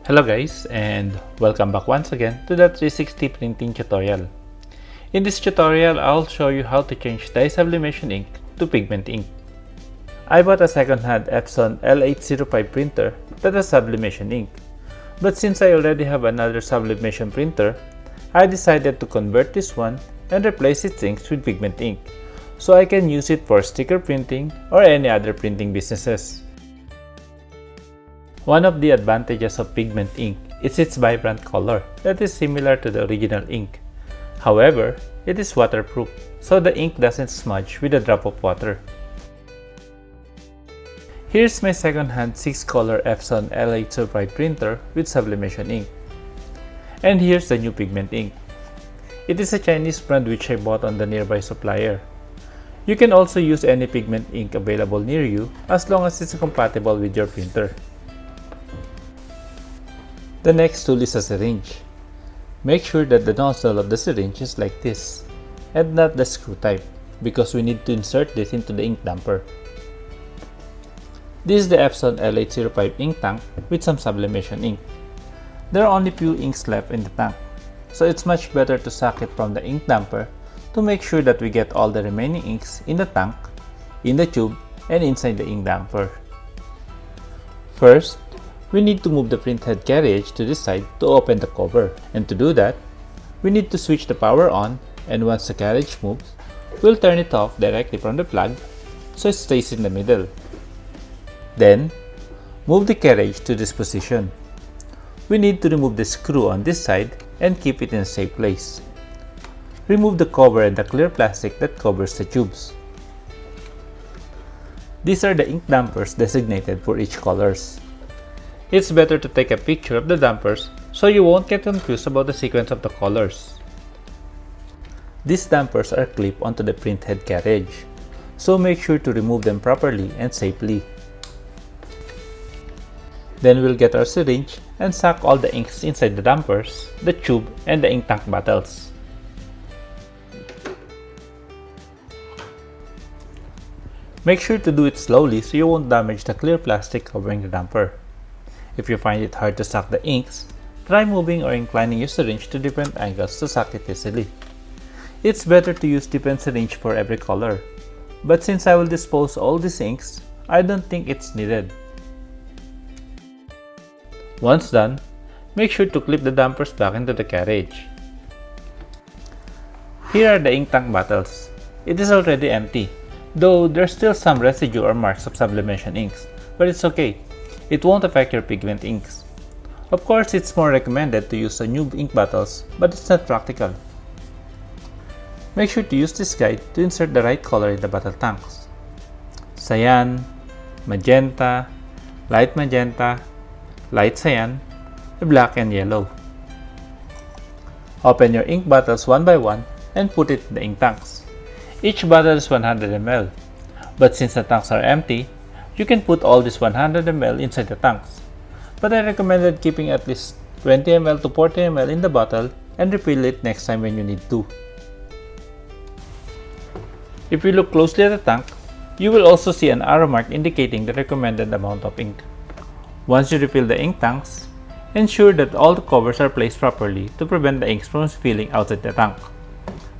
Hello guys, and welcome back once again to the 360 printing tutorial. In this tutorial, I'll show you how to change dye sublimation ink to pigment ink. I bought a second-hand Epson L805 printer that has sublimation ink. But since I already have another sublimation printer, I decided to convert this one and replace its inks with pigment ink, so I can use it for sticker printing or any other printing businesses. One of the advantages of pigment ink is its vibrant color that is similar to the original ink. However, it is waterproof, so the ink doesn't smudge with a drop of water. Here's my second-hand 6-color Epson L805 printer with sublimation ink. And here's the new pigment ink. It is a Chinese brand which I bought on the nearby supplier. You can also use any pigment ink available near you as long as it's compatible with your printer. The next tool is a syringe. Make sure that the nozzle of the syringe is like this, and not the screw type, because we need to insert this into the ink damper. This is the Epson L805 ink tank with some sublimation ink. There are only few inks left in the tank, so it's much better to suck it from the ink damper to make sure that we get all the remaining inks in the tank, in the tube, and inside the ink damper. First, we need to move the printhead carriage to this side to open the cover, and to do that, we need to switch the power on, and once the carriage moves, we'll turn it off directly from the plug so it stays in the middle. Then, move the carriage to this position. We need to remove the screw on this side and keep it in a safe place. Remove the cover and the clear plastic that covers the tubes. These are the ink dampers designated for each colors. It's better to take a picture of the dampers so you won't get confused about the sequence of the colors. These dampers are clipped onto the printhead carriage, so make sure to remove them properly and safely. Then we'll get our syringe and suck all the inks inside the dampers, the tube, and the ink tank bottles. Make sure to do it slowly so you won't damage the clear plastic covering the damper. If you find it hard to suck the inks, try moving or inclining your syringe to different angles to suck it easily. It's better to use different syringe for every color, but since I will dispose all these inks, I don't think it's needed. Once done, make sure to clip the dampers back into the carriage. Here are the ink tank bottles. It is already empty, though there's still some residue or marks of sublimation inks, but it's okay. It won't affect your pigment inks. Of course, it's more recommended to use new ink bottles, but it's not practical. Make sure to use this guide to insert the right color in the bottle tanks. Cyan, magenta, light cyan, black, and yellow. Open your ink bottles one by one and put it in the ink tanks. Each bottle is 100 ml, but since the tanks are empty, you can put all this 100 ml inside the tanks, but I recommended keeping at least 20 ml to 40 ml in the bottle and refill it next time when you need to. If you look closely at the tank, you will also see an arrow mark indicating the recommended amount of ink. Once you refill the ink tanks, ensure that all the covers are placed properly to prevent the inks from spilling outside the tank.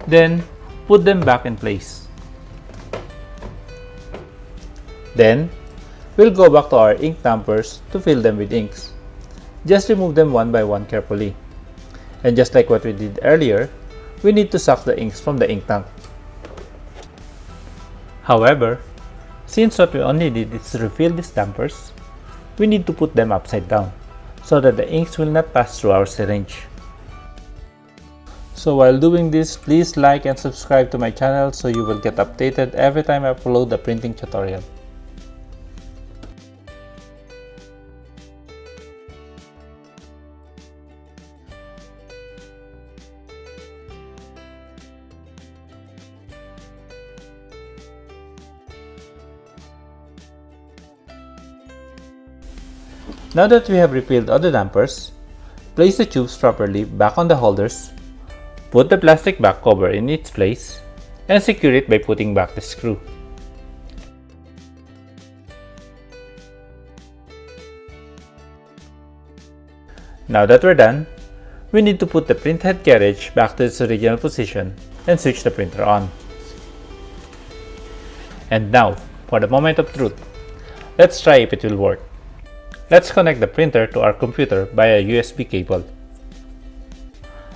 Then, put them back in place. Then, we'll go back to our ink dampers to fill them with inks. Just remove them one by one carefully. And just like what we did earlier, we need to suck the inks from the ink tank. However, since what we only did is to refill these dampers, we need to put them upside down so that the inks will not pass through our syringe. So while doing this, please like and subscribe to my channel so you will get updated every time I upload the printing tutorial. Now that we have refilled all the dampers, place the tubes properly back on the holders, put the plastic back cover in its place, and secure it by putting back the screw. Now that we're done, we need to put the printhead carriage back to its original position and switch the printer on. And now, for the moment of truth. Let's try if it will work. Let's connect the printer to our computer via USB cable.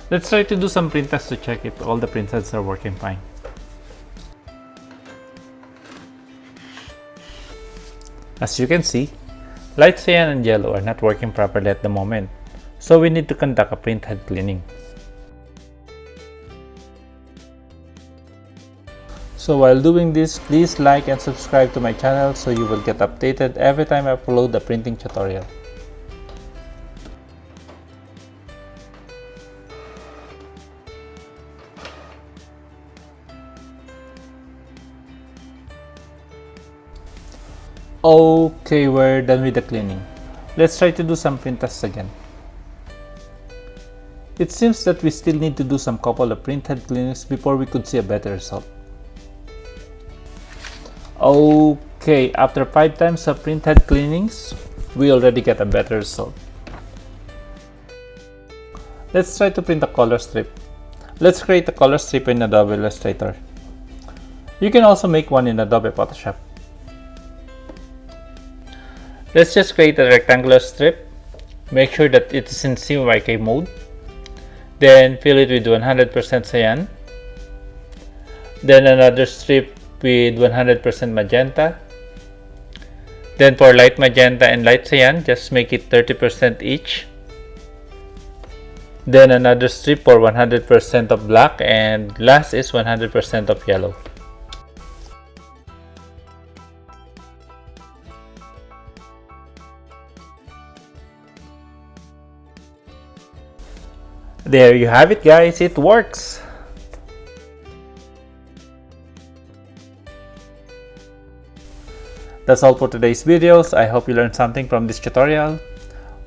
Let's try to do some print tests to check if all the printheads are working fine. As you can see, light cyan and yellow are not working properly at the moment, so we need to conduct a printhead cleaning. So while doing this, please like and subscribe to my channel so you will get updated every time I upload a printing tutorial. Okay, we're done with the cleaning. Let's try to do some print tests again. It seems that we still need to do some couple of printhead cleanings before we could see a better result. Okay, after 5 times of printhead cleanings, we already get a better result. Let's try to print a color strip. Let's create a color strip in Adobe Illustrator. You can also make one in Adobe Photoshop. Let's just create a rectangular strip. Make sure that it is in CMYK mode. Then fill it with 100% cyan. Then another strip with 100% magenta. Then for light magenta and light cyan, just make it 30% each. Then another strip for 100% of black, and last is 100% of yellow. There you have it, guys, it works! That's all for today's videos. I hope you learned something from this tutorial.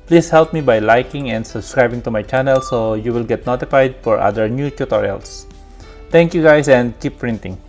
Please help me by liking and subscribing to my channel so you will get notified for other new tutorials. Thank you guys and keep printing.